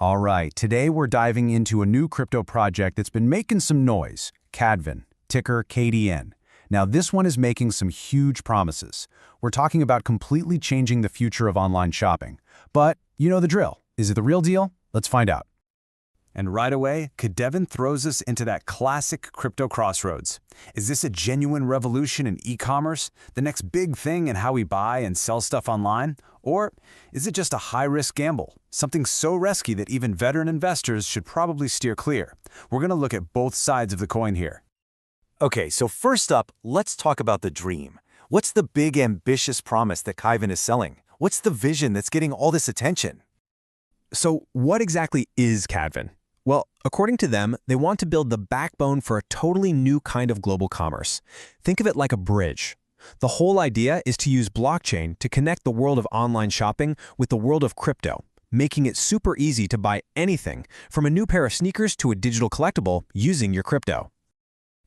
All right, today we're diving into a new crypto project that's been making some noise, Kadven, ticker KDN. Now, this one is making some huge promises. We're talking about completely changing the future of online shopping. But you know the drill. Is it the real deal? Let's find out. And right away, Kadven throws us into that classic crypto crossroads. Is this a genuine revolution in e-commerce, the next big thing in how we buy and sell stuff online? Or is it just a high-risk gamble, something so risky that even veteran investors should probably steer clear? We're going to look at both sides of the coin here. Okay, so first up, let's talk about the dream. What's the big ambitious promise that Kadven is selling? What's the vision that's getting all this attention? So what exactly is Kadven? Well, according to them, they want to build the backbone for a totally new kind of global commerce. Think of it like a bridge. The whole idea is to use blockchain to connect the world of online shopping with the world of crypto, making it super easy to buy anything, from a new pair of sneakers to a digital collectible, using your crypto.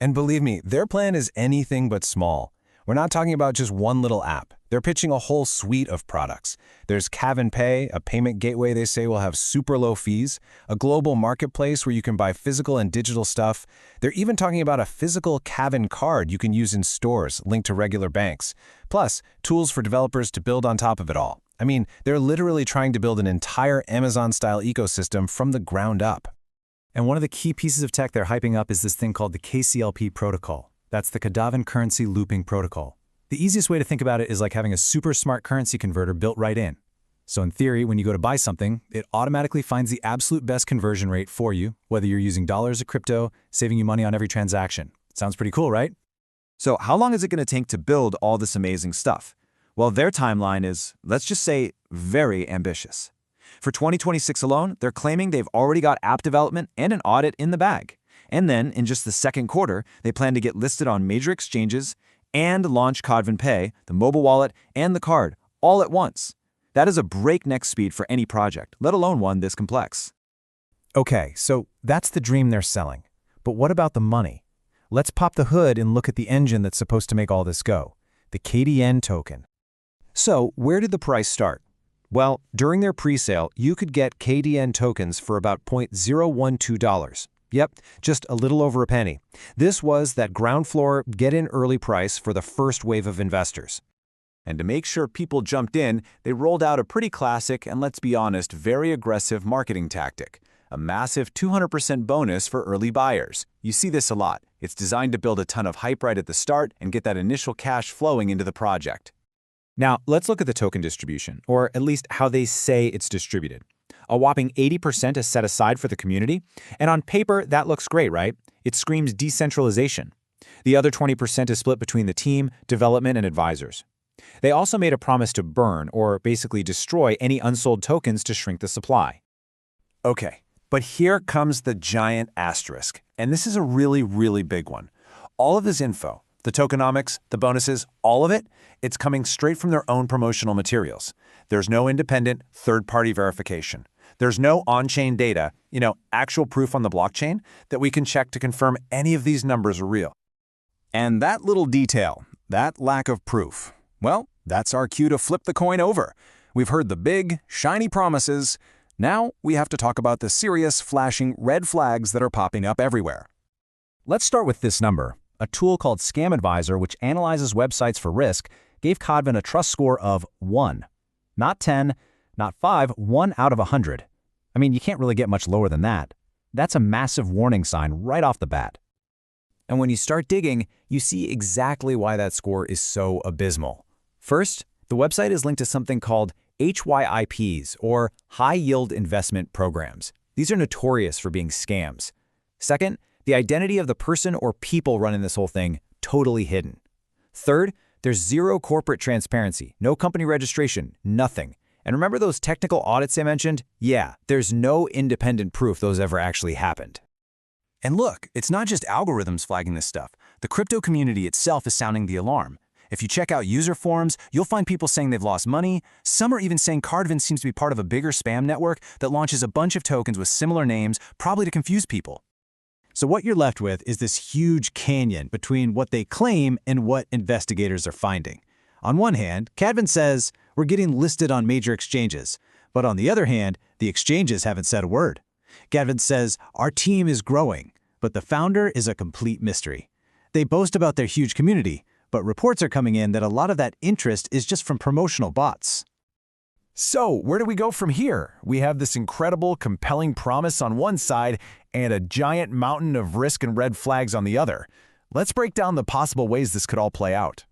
And believe me, their plan is anything but small. We're not talking about just one little app. They're pitching a whole suite of products. There's Kadven Pay, a payment gateway they say will have super low fees, a global marketplace where you can buy physical and digital stuff. They're even talking about a physical Kadven card you can use in stores linked to regular banks. Plus, tools for developers to build on top of it all. I mean, they're literally trying to build an entire Amazon-style ecosystem from the ground up. And one of the key pieces of tech they're hyping up is this thing called the KCLP protocol. That's the Kadven Currency Looping Protocol. The easiest way to think about it is like having a super smart currency converter built right in. So in theory, when you go to buy something, it automatically finds the absolute best conversion rate for you, whether you're using dollars or crypto, saving you money on every transaction. Sounds pretty cool, right? So how long is it going to take to build all this amazing stuff? Well, their timeline is, let's just say, very ambitious. For 2026 alone, they're claiming they've already got app development and an audit in the bag. And then, in just the second quarter, they plan to get listed on major exchanges and launch Kadven Pay, the mobile wallet, and the card, all at once. That is a breakneck speed for any project, let alone one this complex. Okay, so that's the dream they're selling. But what about the money? Let's pop the hood and look at the engine that's supposed to make all this go, the KDN token. So where did the price start? Well, during their pre-sale, you could get KDN tokens for about $0.012. Yep, just a little over a penny. This was that ground floor get-in early price for the first wave of investors. And to make sure people jumped in, they rolled out a pretty classic and, let's be honest, very aggressive marketing tactic. A massive 200% bonus for early buyers. You see this a lot. It's designed to build a ton of hype right at the start and get that initial cash flowing into the project. Now, let's look at the token distribution, or at least how they say it's distributed. A whopping 80% is set aside for the community, and on paper, that looks great, right? It screams decentralization. The other 20% is split between the team, development, and advisors. They also made a promise to burn, or basically destroy, any unsold tokens to shrink the supply. Okay, but here comes the giant asterisk, and this is a really, really big one. All of this info, the tokenomics, the bonuses, all of it, it's coming straight from their own promotional materials. There's no independent third-party verification. There's no on-chain data, actual proof on the blockchain that we can check to confirm any of these numbers are real. And that little detail, that lack of proof, well, that's our cue to flip the coin over. We've heard the big, shiny promises. Now we have to talk about the serious, flashing red flags that are popping up everywhere. Let's start with this number. A tool called Scam Advisor, which analyzes websites for risk, gave Kadven a trust score of 1. Not 10, not 5, 1 out of 100. I mean, you can't really get much lower than that. That's a massive warning sign right off the bat. And when you start digging, you see exactly why that score is so abysmal. First, the website is linked to something called HYIPs, or High Yield Investment Programs. These are notorious for being scams. Second, the identity of the person or people running this whole thing, totally hidden. Third, there's zero corporate transparency, no company registration, nothing. And remember those technical audits I mentioned? Yeah, there's no independent proof those ever actually happened. And look, it's not just algorithms flagging this stuff. The crypto community itself is sounding the alarm. If you check out user forums, you'll find people saying they've lost money. Some are even saying Kadven seems to be part of a bigger spam network that launches a bunch of tokens with similar names, probably to confuse people. So what you're left with is this huge canyon between what they claim and what investigators are finding. On one hand, Kadven says, we're getting listed on major exchanges. But on the other hand, the exchanges haven't said a word. Kadven says, "Our team is growing, but the founder is a complete mystery." They boast about their huge community, but reports are coming in that a lot of that interest is just from promotional bots. So, where do we go from here? We have this incredible, compelling promise on one side and a giant mountain of risk and red flags on the other. Let's break down the possible ways this could all play out.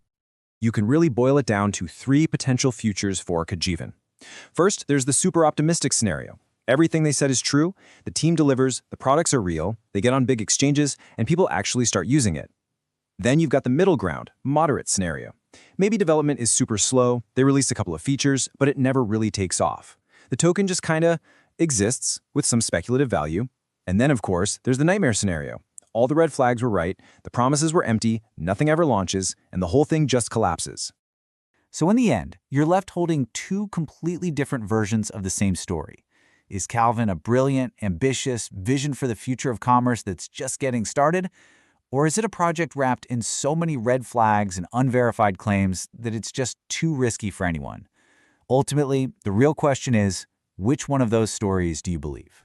You can really boil it down to 3 potential futures for Kadven. First, there's the super optimistic scenario. Everything they said is true, the team delivers, the products are real, they get on big exchanges, and people actually start using it. Then you've got the middle ground, moderate scenario. Maybe development is super slow, they release a couple of features, but it never really takes off. The token just kinda exists with some speculative value. And then, of course, there's the nightmare scenario. All the red flags were right, the promises were empty, nothing ever launches, and the whole thing just collapses. So in the end, you're left holding 2 completely different versions of the same story. Is Kadven a brilliant, ambitious vision for the future of commerce that's just getting started? Or is it a project wrapped in so many red flags and unverified claims that it's just too risky for anyone? Ultimately, the real question is, which one of those stories do you believe?